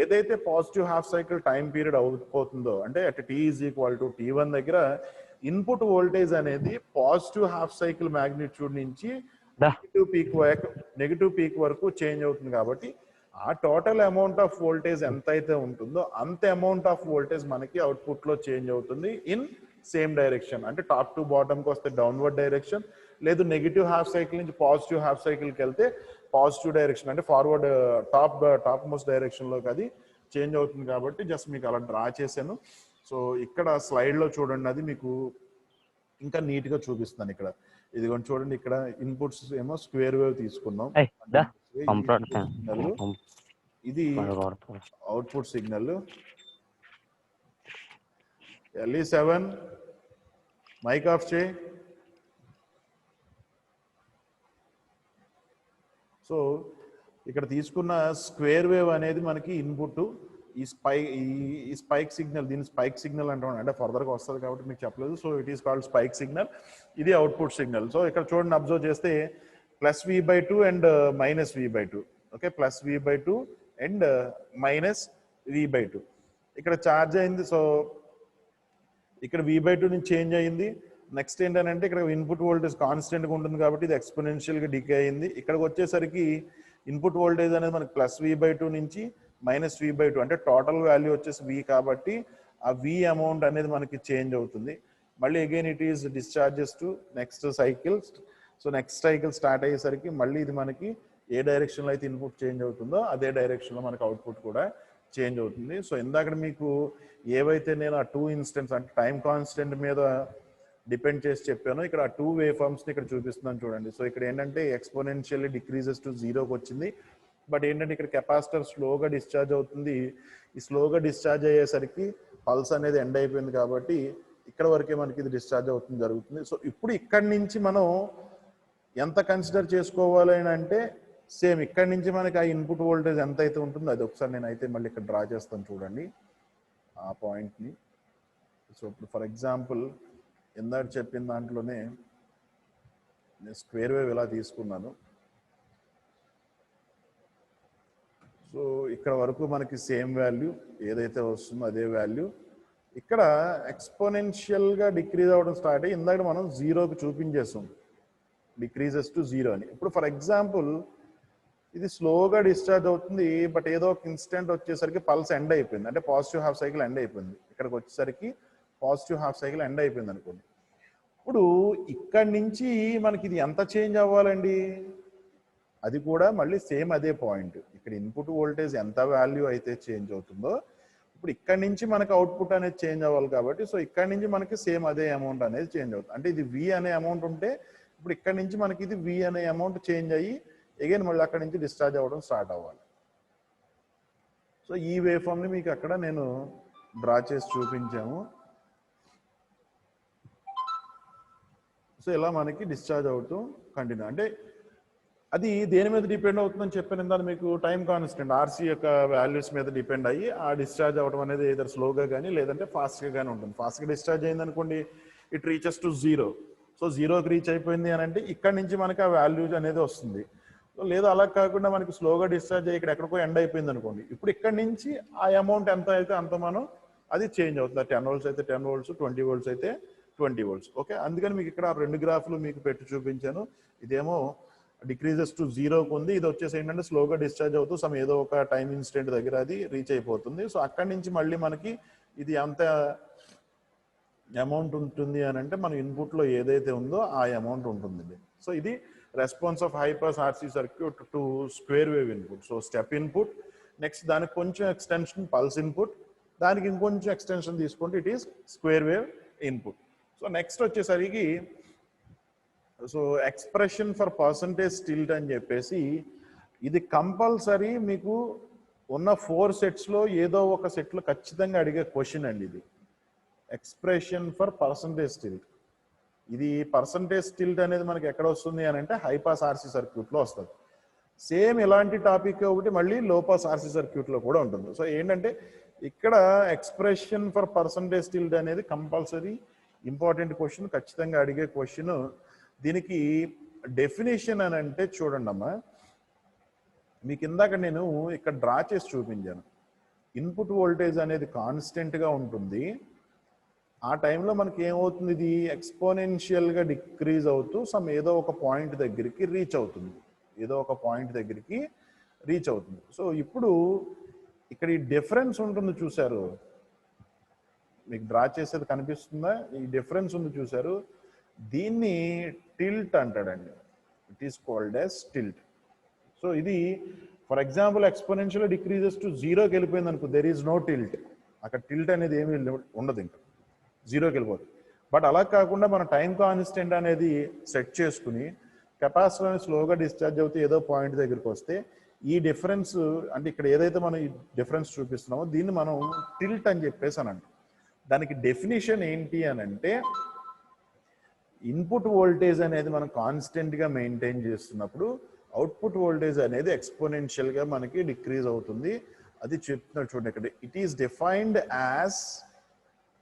S1: ఏదైతే positive half cycle time period అవుతుందో అంటే at T is equal to T1 దగ్గర ఇన్పుట్ వోల్టేజ్ అనేది పాజిటివ్ హాఫ్ సైకిల్ మ్యాగ్నిట్యూడ్ నుంచి నెగిటివ్ పీక్ వరకు చేంజ్ అవుతుంది కాబట్టి ఆ టోటల్ అమౌంట్ ఆఫ్ వోల్టేజ్ ఎంత అయితే ఉంటుందో అంత అమౌంట్ ఆఫ్ వోల్టేజ్ మనకి అవుట్పుట్లో చేంజ్ అవుతుంది ఇన్ సేమ్ డైరెక్షన్. అంటే టాప్ టు బాటమ్కి వస్తే డౌన్వర్డ్ డైరెక్షన్, లేదు నెగిటివ్ హాఫ్ సైకిల్ నుంచి పాజిటివ్ హాఫ్ సైకిల్కి వెళ్తే పాజిటివ్ డైరెక్షన్ అంటే ఫార్వర్డ్ టాప్ మోస్ట్ డైరెక్షన్లోకి అది చేంజ్ అవుతుంది కాబట్టి జస్ట్ మీకు అలా డ్రా చేశాను. సో ఇక్కడ స్లైడ్లో చూడండి, అది మీకు ఇంకా నీట్గా చూపిస్తాను. ఇక్కడ ఇదిగోండి చూడండి, ఇక్కడ ఇన్పుట్స్ ఏమో స్క్వేర్ వేవ్ తీసుకున్నాం, ఇది output signal LE7 mic off చేయి. సో ఇక్కడ తీసుకున్న స్క్వేర్ వేవ్ అనేది మనకి ఇన్పుట్, ఈ స్పైక్ సిగ్నల్, దీన్ని స్పైక్ సిగ్నల్ అంటాం, అంటే ఫర్దర్గా వస్తుంది కాబట్టి మీకు చెప్పలేదు. So it is called spike signal. ఇది అవుట్పుట్ సిగ్నల్. సో ఇక్కడ చూడండి, అబ్జర్వ్ చేస్తే +V/2 and -V/2. Okay, +V/2 and -V/2 ఇక్కడ ఛార్జ్ అయింది. సో ఇక్కడ V/2 నుంచి చేంజ్ అయింది. నెక్స్ట్ ఏంటంటే ఇక్కడ ఇన్పుట్ వోల్టేజ్ కాన్స్టెంట్గా ఉంటుంది కాబట్టి ఇది ఎక్స్పోనెన్షియల్గా డికే అయింది. ఇక్కడికి వచ్చేసరికి ఇన్పుట్ వోల్టేజ్ అనేది మనకి +V/2 నుంచి -V/2, అంటే టోటల్ వాల్యూ వచ్చేసి V కాబట్టి ఆ V అమౌంట్ అనేది మనకి చేంజ్ అవుతుంది. మళ్ళీ again it is discharges to next cycle. So next cycle start అయ్యేసరికి మళ్ళీ ఇది మనకి ఏ డైరెక్షన్లో అయితే ఇన్పుట్ చేంజ్ అవుతుందో అదే డైరెక్షన్లో మనకి అవుట్పుట్ కూడా చేంజ్ అవుతుంది. సో ఇందాక మీకు ఏవైతే నేను ఆ 2 ఇన్స్టెంట్స్ అంటే టైం కాన్స్టెంట్ మీద డిపెండ్ చేసి చెప్పాను, ఇక్కడ ఆ 2 వేవ్ ఫార్మ్స్ని ఇక్కడ చూపిస్తున్నాను చూడండి. సో ఇక్కడ ఏంటంటే ఎక్స్పోనెన్షియల్లీ డిక్రీజెస్ టు 0కి వచ్చింది. బట్ ఏంటంటే ఇక్కడ కెపాసిటర్ స్లోగా డిశ్చార్జ్ అవుతుంది. ఈ స్లోగా డిశ్చార్జ్ అయ్యేసరికి పల్స్ అనేది ఎండ్ అయిపోయింది కాబట్టి ఇక్కడ వరకే మనకి ఇది డిశ్చార్జ్ అవుతుంది జరుగుతుంది. సో ఇప్పుడు ఇక్కడి నుంచి మనం ఎంత కన్సిడర్ చేసుకోవాలి అని అంటే సేమ్ ఇక్కడి నుంచి మనకి ఆ ఇన్పుట్ వోల్టేజ్ ఎంత అయితే ఉంటుందో అది ఒకసారి నేనైతే మళ్ళీ ఇక్కడ డ్రా చేస్తాను చూడండి ఆ పాయింట్ని. సో ఇప్పుడు ఫర్ ఎగ్జాంపుల్ ఇందాక చెప్పిన దాంట్లోనే నేను స్క్వేర్ వేవ్ ఇలా తీసుకున్నాను. సో ఇక్కడ వరకు మనకి సేమ్ వాల్యూ ఏదైతే వస్తుందో అదే వాల్యూ. ఇక్కడ ఎక్స్పోనెన్షియల్గా డిక్రీజ్ అవ్వడం స్టార్ట్ అయ్యి ఇందాక మనం 0కి చూపించేసాం, డిక్రీజెస్ టు 0 అని. ఇప్పుడు ఫర్ ఎగ్జాంపుల్ ఇది స్లోగా డిశ్చార్జ్ అవుతుంది, బట్ ఏదో ఒక ఇన్స్టెంట్ వచ్చేసరికి పల్స్ ఎండ్ అయిపోయింది, అంటే పాజిటివ్ హాఫ్ సైకిల్ ఎండ్ అయిపోయింది. ఇక్కడికి వచ్చేసరికి పాజిటివ్ హాఫ్ సైకిల్ ఎండ్ అయిపోయింది అనుకోండి. ఇప్పుడు ఇక్కడి నుంచి మనకి ఇది ఎంత చేంజ్ అవ్వాలండి? అది కూడా మళ్ళీ సేమ్ అదే పాయింట్. ఇక్కడ ఇన్పుట్ వోల్టేజ్ ఎంత వాల్యూ అయితే చేంజ్ అవుతుందో ఇప్పుడు ఇక్కడి నుంచి మనకి అవుట్పుట్ అనేది చేంజ్ అవ్వాలి కాబట్టి సో ఇక్కడి నుంచి మనకి సేమ్ అదే అమౌంట్ అనేది చేంజ్ అవుతుంది. అంటే ఇది V అనే అమౌంట్ ఉంటే ఇప్పుడు ఇక్కడి నుంచి మనకి ఇది V అనే అమౌంట్ చేంజ్ అయ్యి అగైన్ మళ్ళీ అక్కడి నుంచి డిశ్చార్జ్ అవ్వడం స్టార్ట్ అవ్వాలి. సో ఈ వేవ్ ఫామ్ని మీకు అక్కడ నేను డ్రా చేసి చూపించాము. సో ఇలా మనకి డిశ్చార్జ్ అవుతూ కంటిన్యూ, అంటే అది దేని మీద డిపెండ్ అవుతుందని చెప్పాను ఇందాక మీకు, టైం కాన్స్టెంట్ RC యొక్క వాల్యూస్ మీద డిపెండ్ అయ్యి ఆ డిశ్చార్జ్ అవ్వడం అనేది ఏదో స్లోగా కానీ లేదంటే ఫాస్ట్గా కానీ ఉంటుంది. ఫాస్ట్గా డిశ్చార్జ్ అయింది అనుకోండి, ఇట్ రీచెస్ టు 0. సో 0కి రీచ్ అయిపోయింది అని అంటే ఇక్కడ నుంచి మనకి ఆ వాల్యూస్ అనేది వస్తుంది. సో లేదు అలా కాకుండా మనకి స్లోగా డిశ్చార్జ్ అయ్యి ఇక్కడ ఎక్కడికో ఎండ్ అయిపోయింది అనుకోండి, ఇప్పుడు ఇక్కడ నుంచి ఆ అమౌంట్ ఎంత అయితే అంత మనం అది చేంజ్ అవుతుంది. 10 volts అయితే 10 volts, 20 volts అయితే 20 volts. ఓకే, అందుకని మీకు ఇక్కడ 2 గ్రాఫ్లు మీకు పెట్టి చూపించాను. ఇదేమో డిక్రీజెస్ టు 0కి ఉంది, ఇది వచ్చేసి ఏంటంటే స్లోగా డిశ్చార్జ్ అవుతూ సమ్ ఏదో ఒక టైం ఇన్స్టెంట్ దగ్గర అది రీచ్ అయిపోతుంది. సో అక్కడి నుంచి మళ్ళీ మనకి ఇది ఎంత అమౌంట్ ఉంటుంది అని అంటే మన ఇన్పుట్లో ఏదైతే ఉందో ఆ అమౌంట్ ఉంటుంది. సో ఇది response of high pass RC circuit to square wave input. So step input, next దానికి కొంచెం ఎక్స్టెన్షన్ పల్స్ ఇన్పుట్, దానికి ఇంకొంచెం ఎక్స్టెన్షన్ తీసుకుంటే it is square wave input. So next వచ్చేసరికి so expression for percentage tilt అని చెప్పేసి ఇది కంపల్సరీ మీకు ఉన్న 4 సెట్స్లో ఏదో ఒక సెట్లో ఖచ్చితంగా అడిగే క్వశ్చన్ అండి ఇది. ఎక్స్ప్రెషన్ ఫర్ పర్సంటేజ్ టిల్ట్, ఇది పర్సంటేజ్ టిల్ట్ అనేది మనకి ఎక్కడ వస్తుంది అని అంటే హై పాస్ RC సర్క్యూట్లో వస్తుంది. సేమ్ ఇలాంటి టాపిక్ ఒకటి మళ్ళీ లో పాస్ RC సర్క్యూట్లో కూడా ఉంటుంది. సో ఏంటంటే ఇక్కడ ఎక్స్ప్రెషన్ ఫర్ పర్సంటేజ్ టిల్ట్ అనేది కంపల్సరీ ఇంపార్టెంట్ క్వశ్చన్, ఖచ్చితంగా అడిగే క్వశ్చన్. దీనికి డెఫినేషన్ అని అంటే చూడండి అమ్మా, మీకు ఇందాక నేను ఇక్కడ డ్రా చేసి చూపించాను. ఇన్పుట్ వోల్టేజ్ అనేది కాన్స్టెంట్గా ఉంటుంది. ఆ టైంలో మనకి ఏమవుతుంది, ఇది ఎక్స్పోనెన్షియల్గా డిక్రీజ్ అవుతూ సమ్ ఏదో ఒక పాయింట్ దగ్గరికి రీచ్ అవుతుంది, ఏదో ఒక పాయింట్ దగ్గరికి రీచ్ అవుతుంది. సో ఇప్పుడు ఇక్కడ ఈ డిఫరెన్స్ ఉంటుంది చూసారు, మీకు డ్రా చేసేది కనిపిస్తుందా? ఈ డిఫరెన్స్ ఉంది చూసారు, దీన్ని టిల్ట్ అంటాడండి. It is called as tilt. So ఇది for example exponential decreases to 0కి వెళ్ళిపోయింది అనుకో, దెర్ ఈజ్ నో టిల్ట్. అక్కడ టిల్ట్ అనేది ఏమీ ఉండదు, ఇంకా 0కి వెళ్ళిపోతుంది. బట్ అలా కాకుండా మన టైం కాన్స్టెంట్ అనేది సెట్ చేసుకుని కెపాసిటర్ అనేది స్లోగా డిశ్చార్జ్ అవుతూ ఏదో పాయింట్ దగ్గరికి వస్తే ఈ డిఫరెన్స్ అంటే ఇక్కడ ఏదైతే మనం ఈ డిఫరెన్స్ చూపిస్తున్నామో దీన్ని మనం టిల్ట్ అని చెప్పేసి అని అంటాం. దానికి డెఫినేషన్ ఏంటి అని అంటే ఇన్పుట్ వోల్టేజ్ అనేది మనం కాన్స్టెంట్గా మెయింటైన్ చేస్తున్నప్పుడు అవుట్పుట్ వోల్టేజ్ అనేది ఎక్స్పోనెన్షియల్గా మనకి డిక్రీజ్ అవుతుంది. అది చెప్తున్నాడు చూడండి ఇక్కడ. It is defined as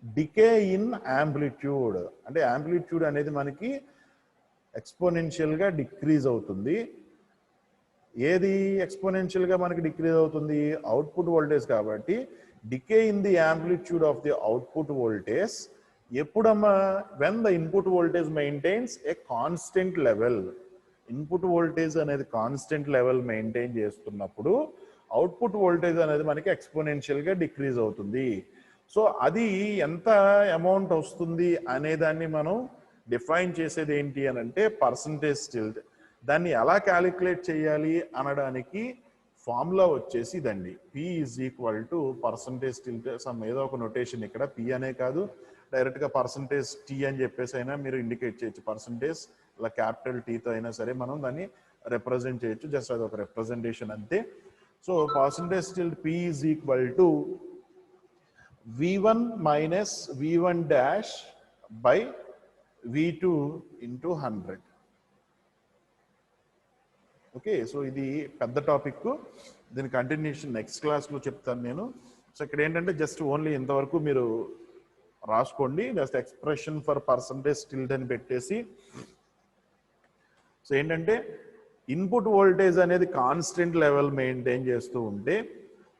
S1: decay in amplitude. అంటే యాంప్లిట్యూడ్ అనేది మనకి ఎక్స్పోనెన్షియల్గా డిక్రీజ్ అవుతుంది. ఏది ఎక్స్పోనెన్షియల్గా మనకి డిక్రీజ్ అవుతుంది? Output voltage. కాబట్టి decay in the amplitude of the output voltage ఎప్పుడమ్మా? When the input voltage maintains a constant level. Input voltage అనేది కాన్స్టెంట్ లెవెల్ మెయింటైన్ చేస్తున్నప్పుడు అవుట్పుట్ వోల్టేజ్ అనేది మనకి ఎక్స్పోనెన్షియల్గా డిక్రీజ్ అవుతుంది. సో అది ఎంత అమౌంట్ వస్తుంది అనేదాన్ని మనం డిఫైన్ చేసేది ఏంటి అని అంటే పర్సంటేజ్ టిల్ట్. దాన్ని ఎలా క్యాలిక్యులేట్ చేయాలి అనడానికి ఫార్ములా వచ్చేసి ఇదండి. P is equal to percentage tilt. Some ఏదో ఒక నొటేషన్ ఇక్కడ P అనే కాదు, డైరెక్ట్గా పర్సంటేజ్ T అని చెప్పేసి అయినా మీరు ఇండికేట్ చేయొచ్చు. పర్సంటేజ్ ఇలా క్యాపిటల్ Tతో అయినా సరే మనం దాన్ని రిప్రజెంట్ చేయొచ్చు. జస్ట్ అది ఒక రిప్రజెంటేషన్ అంతే. So percentage tilt P is equal to V1 minus V1 dash by V2 into 100. Okay, so ఇది పెద్ద టాపిక్. దీని కంటిన్యూషన్ నెక్స్ట్ క్లాస్లో చెప్తాను నేను. సో ఇక్కడ ఏంటంటే జస్ట్ ఓన్లీ ఇంతవరకు మీరు రాసుకోండి. Just expression for percentage tilt అని పెట్టేసి, సో ఏంటంటే ఇన్పుట్ వోల్టేజ్ అనేది కాన్స్టెంట్ లెవెల్ మెయింటైన్ చేస్తూ ఉంటే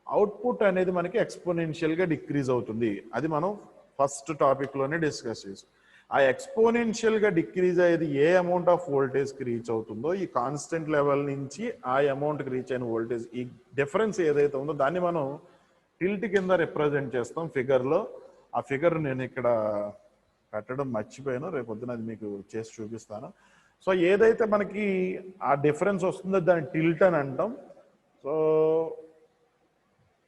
S1: అవుట్పుట్ అనేది మనకి ఎక్స్పోనెన్షియల్గా డిక్రీజ్ అవుతుంది. అది మనం ఫస్ట్ టాపిక్లోనే డిస్కస్ చేసాం. ఆ ఎక్స్పోనెన్షియల్గా డిక్రీజ్ అయ్యేది ఏ అమౌంట్ ఆఫ్ వోల్టేజ్కి రీచ్ అవుతుందో, ఈ కాన్స్టెంట్ లెవెల్ నుంచి ఆ అమౌంట్కి రీచ్ అయిన వోల్టేజ్, ఈ డిఫరెన్స్ ఏదైతే ఉందో దాన్ని మనం టిల్ట్ కింద రిప్రజెంట్ చేస్తాం ఫిగర్లో. ఆ ఫిగర్ నేను ఇక్కడ పెట్టడం మర్చిపోయాను, రేపు పొద్దున అది మీకు చేసి చూపిస్తాను. సో ఏదైతే మనకి ఆ డిఫరెన్స్ వస్తుందో దాన్ని టిల్ట్ అని అంటాం. సో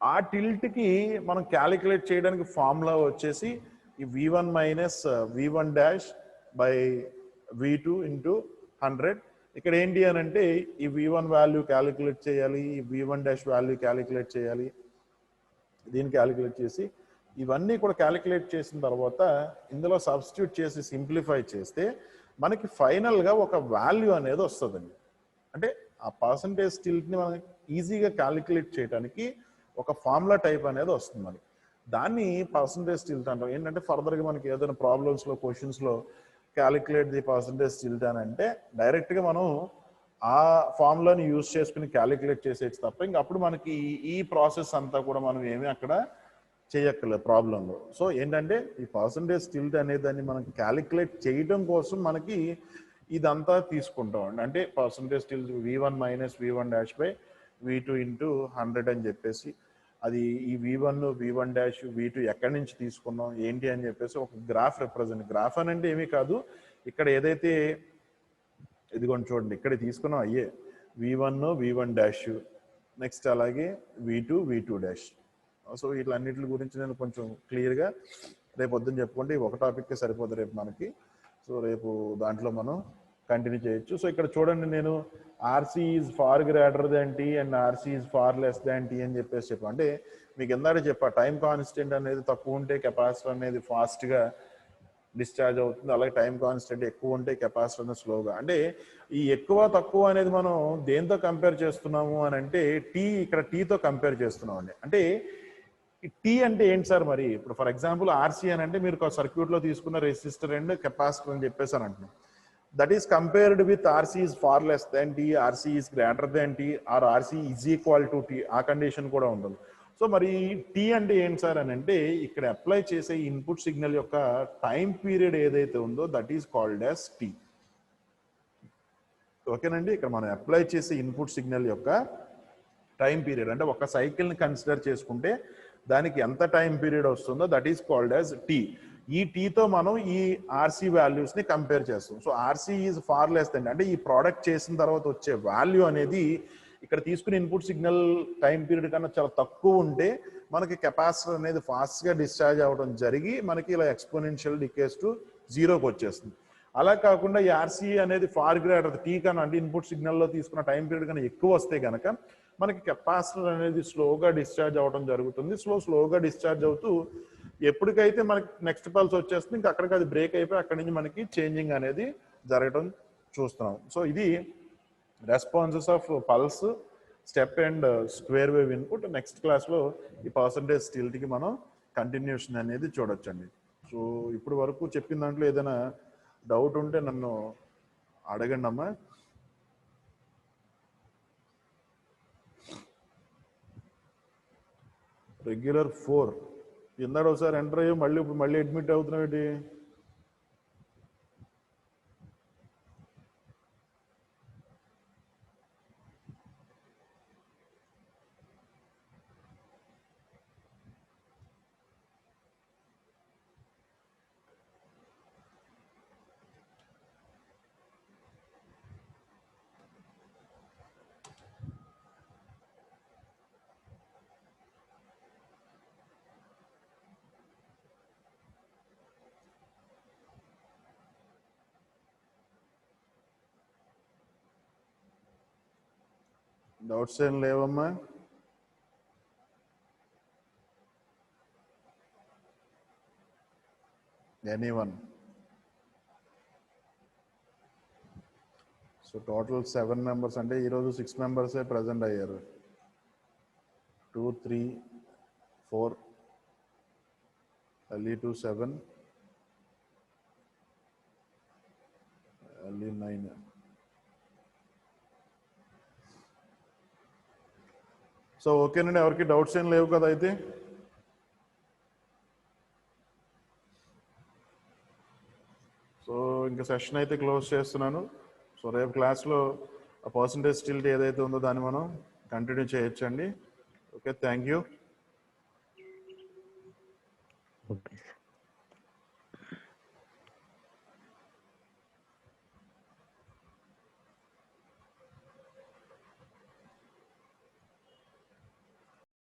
S1: ఆ టిల్ట్కి మనం క్యాలిక్యులేట్ చేయడానికి ఫార్ములా వచ్చేసి ఈ V1 minus V1 dash by V2 into 100. ఇక్కడ ఏంటి అని అంటే ఈ V1 వాల్యూ క్యాలిక్యులేట్ చేయాలి, ఈ V1 డాష్ వాల్యూ క్యాలిక్యులేట్ చేయాలి. దీన్ని క్యాలిక్యులేట్ చేసి ఇవన్నీ కూడా క్యాలిక్యులేట్ చేసిన తర్వాత ఇందులో సబ్స్టిట్యూట్ చేసి సింప్లిఫై చేస్తే మనకి ఫైనల్గా ఒక వాల్యూ అనేది వస్తుందండి. అంటే ఆ పర్సంటేజ్ టిల్ట్ని మనం ఈజీగా క్యాలిక్యులేట్ చేయడానికి ఒక ఫార్ములా టైప్ అనేది వస్తుంది మనకి. దాన్ని పర్సంటేజ్ టిల్ట్ అంటాం. ఏంటంటే ఫర్దర్గా మనకి ఏదైనా ప్రాబ్లమ్స్లో క్వశ్చన్స్లో క్యాలిక్యులేట్ ది పర్సంటేజ్ టిల్ట్ అని అంటే డైరెక్ట్గా మనం ఆ ఫార్ములాని యూజ్ చేసుకుని క్యాలిక్యులేట్ చేసేది తప్ప ఇంక అప్పుడు మనకి ఈ ప్రాసెస్ అంతా కూడా మనం ఏమీ అక్కడ చేయక్కర్లేదు ప్రాబ్లంలో. సో ఏంటంటే ఈ పర్సంటేజ్ టిల్ట్ అనే దాన్ని మనం క్యాలిక్యులేట్ చేయడం కోసం మనకి ఇదంతా తీసుకుంటాం అండి. అంటే percentage tilt V1 minus V1 dash by V2 into 100 అని చెప్పేసి, అది ఈ V1 V1 డాష్ V2 ఎక్కడి నుంచి తీసుకున్నాం ఏంటి అని చెప్పేసి ఒక గ్రాఫ్ రిప్రజెంట్. గ్రాఫ్ అని అంటే ఏమీ కాదు, ఇక్కడ ఏదైతే ఇదిగోండి చూడండి ఇక్కడ తీసుకున్నాం అయ్యే V1 V1 డాష్, నెక్స్ట్ అలాగే V2 V2 డాష్. సో వీటిలన్నిటి గురించి నేను కొంచెం క్లియర్గా రేపు పొద్దున్న చెప్పుకుంటే ఒక టాపిక్కే సరిపోతుంది రేపు మనకి. సో రేపు దాంట్లో మనం కంటిన్యూ చేయొచ్చు. సో ఇక్కడ చూడండి నేను RC is far greater than T and RC is far less than T అని చెప్పేసి చెప్పాను. అంటే మీకు ఎందాక చెప్పా టైం కాన్స్టెంట్ అనేది తక్కువ ఉంటే కెపాసిటర్ అనేది ఫాస్ట్గా డిశ్చార్జ్ అవుతుంది, అలాగే టైం కాన్స్టెంట్ ఎక్కువ ఉంటే కెపాసిటర్ అనేది స్లోగా. అంటే ఈ ఎక్కువ తక్కువ అనేది మనం దేంతో కంపేర్ చేస్తున్నాము అని అంటే ఇక్కడ టీతో కంపేర్ చేస్తున్నాం అండి. అంటే టీ అంటే ఏంటి సార్ మరి? ఇప్పుడు ఫర్ ఎగ్జాంపుల్ RC అని అంటే మీరు సర్క్యూట్లో తీసుకున్న రెసిస్టర్ అండ్ కెపాసిటర్ అని చెప్పేసి అని అంటున్నాం. That is compared with RC is far less than T, RC is greater than T, or RC is equal to T. ఆ కండిషన్ కూడా ఉంటుంది. సో మరి T అంటే ఏంటి సార్ అని అంటే ఇక్కడ అప్లై చేసే ఇన్పుట్ సిగ్నల్ యొక్క టైం పీరియడ్ ఏదైతే ఉందో that is called as T. ఓకేనండి, ఇక్కడ మనం అప్లై చేసే ఇన్పుట్ సిగ్నల్ యొక్క టైం పీరియడ్ అంటే ఒక సైకిల్ని కన్సిడర్ చేసుకుంటే దానికి ఎంత టైం పీరియడ్ వస్తుందో that is called as T. ఈ టీతో మనం ఈ RC వాల్యూస్ని కంపేర్ చేస్తాం. So RC is far less then, అంటే ఈ ప్రోడక్ట్ చేసిన తర్వాత వచ్చే వాల్యూ అనేది ఇక్కడ తీసుకునే ఇన్పుట్ సిగ్నల్ టైం పీరియడ్ కన్నా చాలా తక్కువ ఉంటే మనకి కెపాసిటర్ అనేది ఫాస్ట్గా డిశ్చార్జ్ అవ్వడం జరిగి మనకి ఇలా ఎక్స్పోనెన్షియల్ డికేస్ టు జీరోకి వచ్చేస్తుంది. అలా కాకుండా ఈ RC అనేది ఫార్ గ్రేటర్ T కన్నా అంటే ఇన్పుట్ సిగ్నల్లో తీసుకున్న టైం పీరియడ్ కన్నా ఎక్కువ వస్తే కనుక మనకి కెపాసిటర్ అనేది స్లోగా డిశ్చార్జ్ అవ్వడం జరుగుతుంది. స్లోగా డిశ్చార్జ్ అవుతూ ఎప్పటికైతే మనకి నెక్స్ట్ పల్స్ వచ్చేస్తుంది ఇంకా అక్కడికి అది బ్రేక్ అయిపోయి అక్కడి నుంచి మనకి చేంజింగ్ అనేది జరగడం చూస్తున్నాం. సో ఇది responses of pulse, step and square wave input. Next క్లాస్లో ఈ పర్సంటేజ్ స్టిల్టీకి మనం కంటిన్యూషన్ అనేది చూడొచ్చండి. సో ఇప్పుడు వరకు చెప్పిన దాంట్లో ఏదైనా డౌట్ ఉంటే నన్ను అడగండి అమ్మా. రెగ్యులర్ 4 ఇందాడు ఒకసారి ఎంటర్ అయ్యి మళ్ళీ అడ్మిట్ అవుతున్నావు ఏంటి? డౌట్స్ ఏం లేవమ్మా? ఎనీవన్? సో టోటల్ 7 మెంబర్స్, అంటే ఈరోజు 6 మెంబర్సే ప్రజెంట్ అయ్యారు. 2, 3, 4, early 2, 7, early 9. సో ఓకేనండి, ఎవరికి డౌట్స్ ఏం లేవు కదా అయితే? సో ఇంకా సెషన్ అయితే క్లోజ్ చేస్తున్నాను. సో రేపు క్లాస్లో ఆ పర్సంటేజ్ స్టిల్టీ ఏదైతే ఉందో దాన్ని మనం కంటిన్యూ చేయొచ్చండి. Okay, thank you.
S3: ఓకే.